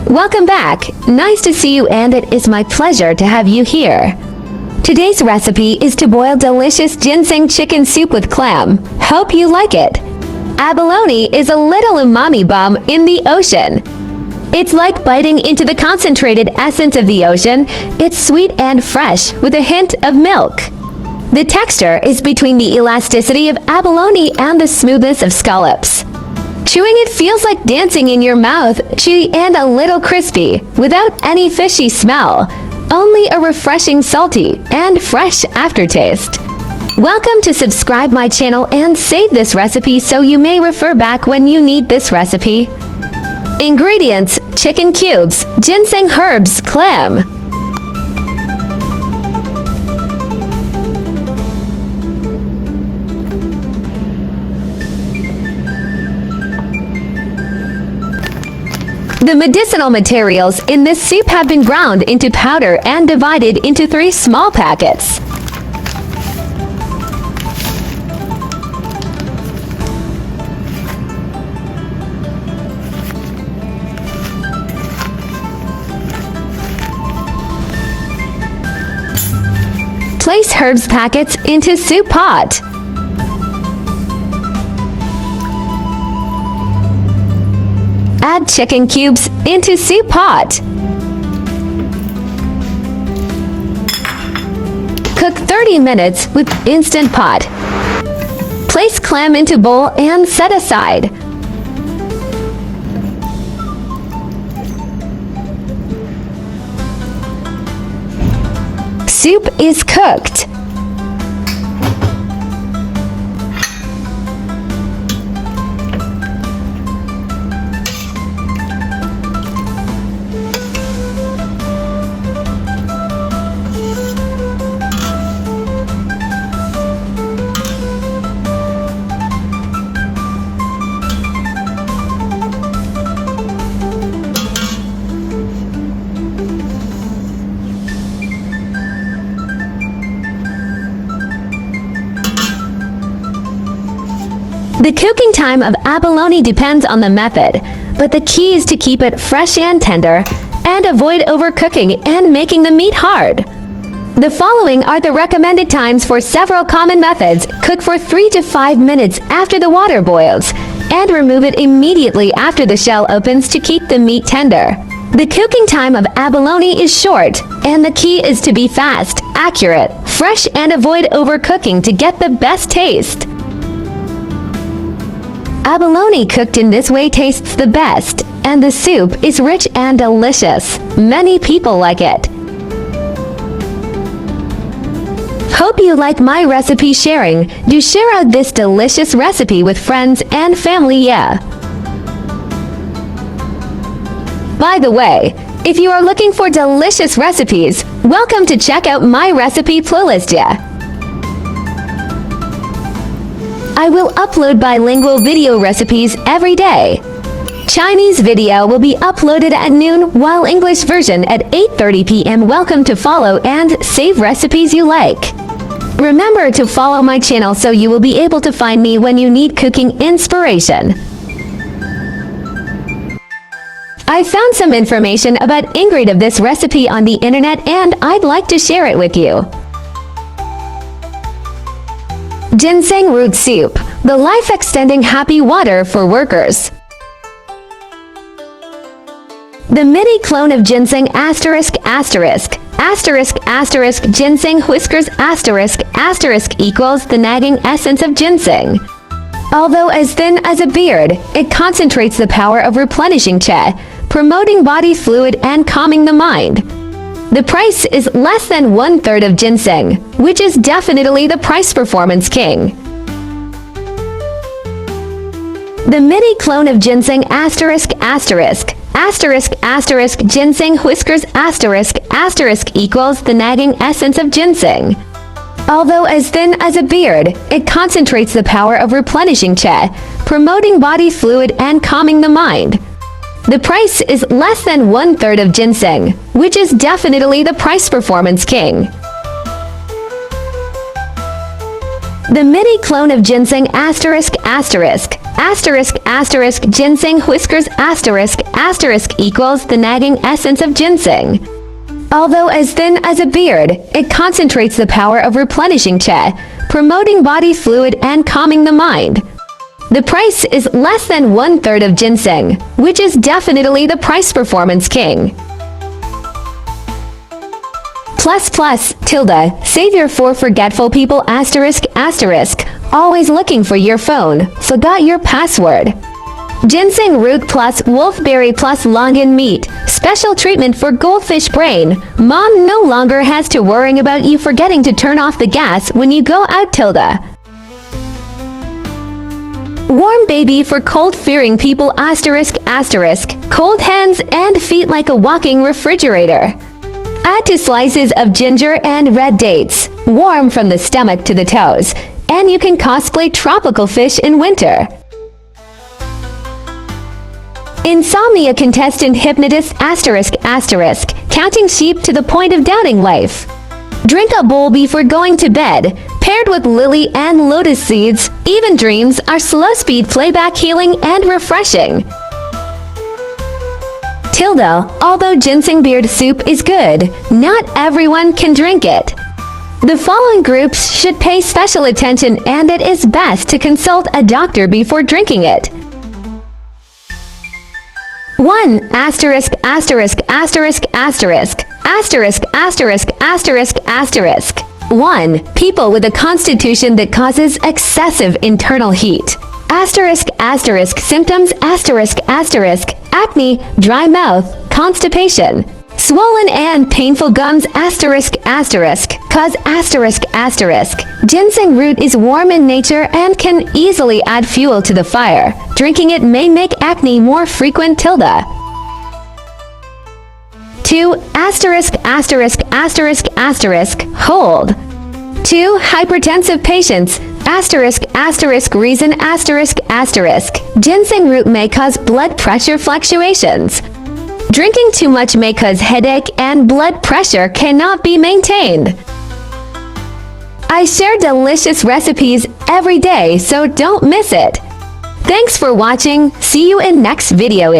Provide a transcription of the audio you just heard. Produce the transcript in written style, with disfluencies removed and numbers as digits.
Welcome back. Nice to see you, and it is my pleasure to have you here. Today's recipe is to boil delicious ginseng chicken soup with clam. Hope you like it. Abalone is a little umami bomb in the ocean. It's like biting into the concentrated essence of the ocean. It's sweet and fresh with a hint of milk. The texture is between the elasticity of abalone and the smoothness of scallops. Chewing it feels like dancing in your mouth, chewy and a little crispy, without any fishy smell. Only a refreshing salty and fresh aftertaste. Welcome to subscribe my channel and save this recipe so you may refer back when you need this recipe. Ingredients: chicken cubes, ginseng herbs, clam. The medicinal materials in this soup have been ground into powder and divided into 3 small packets. Place herbs packets into soup pot. Add chicken cubes into soup pot. Cook 30 minutes with Instant Pot. Place clam into bowl and set aside. Soup is cooked. The cooking time of abalone depends on the method, but the key is to keep it fresh and tender, and avoid overcooking and making the meat hard. The following are the recommended times for several common methods. Cook for 3 to 5 minutes after the water boils, and remove it immediately after the shell opens to keep the meat tender. The cooking time of abalone is short, and the key is to be fast, accurate, fresh, and avoid overcooking to get the best taste. Abalone cooked in this way tastes the best, and the soup is rich and delicious. Many people like it. Hope you like my recipe sharing. Do share out this delicious recipe with friends and family, yeah. By the way, if you are looking for delicious recipes, welcome to check out my recipe playlist, yeah. I will upload bilingual video recipes every day. Chinese video will be uploaded at noon, while English version at 8:30 p.m. Welcome to follow and save recipes you like. Remember to follow my channel so you will be able to find me when you need cooking inspiration. I found some information about ingredient of this recipe on the internet, and I'd like to share it with you. Ginseng root soup, the life-extending happy water for workers. The mini clone of ginseng ginseng whiskers equals the nagging essence of ginseng. Although as thin as a beard, it concentrates the power of replenishing qi, promoting body fluid and calming the mind. The price is less than 1/3 of ginseng, which is definitely the price performance king. The mini clone of ginseng ginseng whiskers equals the nagging essence of ginseng. Although as thin as a beard, it concentrates the power of replenishing qi, promoting body fluid and calming the mind. The price is less than 1/3 of ginseng, which is definitely the price performance king. The mini clone of ginseng ginseng whiskers equals the nagging essence of ginseng. Although as thin as a beard, it concentrates the power of replenishing qi, promoting body fluid and calming the mind. The price is less than 1/3 of ginseng, which is definitely the price performance king. Savior for forgetful people ***, always looking for your phone, forgot your password. Ginseng root plus wolfberry plus longan meat, special treatment for goldfish brain. Mom no longer has to worrying about you forgetting to turn off the gas when you go out ***. Warm baby for cold-fearing people ***, cold hands and feet like a walking refrigerator. Add 2 slices of ginger and red dates, warm from the stomach to the toes, and you can cosplay tropical fish in winter. Insomnia contestant hypnotist ***, counting sheep to the point of doubting life. Drink a bowl before going to bed, paired with lily and lotus seeds. Even dreams are slow-speed playback healing and refreshing. Although ginseng beard soup is good, not everyone can drink it. The following groups should pay special attention, and it is best to consult a doctor before drinking it. 1 1. People with a constitution that causes excessive internal heat. Symptoms acne, dry mouth, constipation, swollen and painful gums cause Ginseng root is warm in nature and can easily add fuel to the fire. Drinking it may make acne more frequent. 2 hold. 2 hypertensive patients reason Ginseng root may cause blood pressure fluctuations. Drinking too much may cause headache and blood pressure cannot be maintained. I share delicious recipes every day, so don't miss it. Thanks for watching. See you in next video.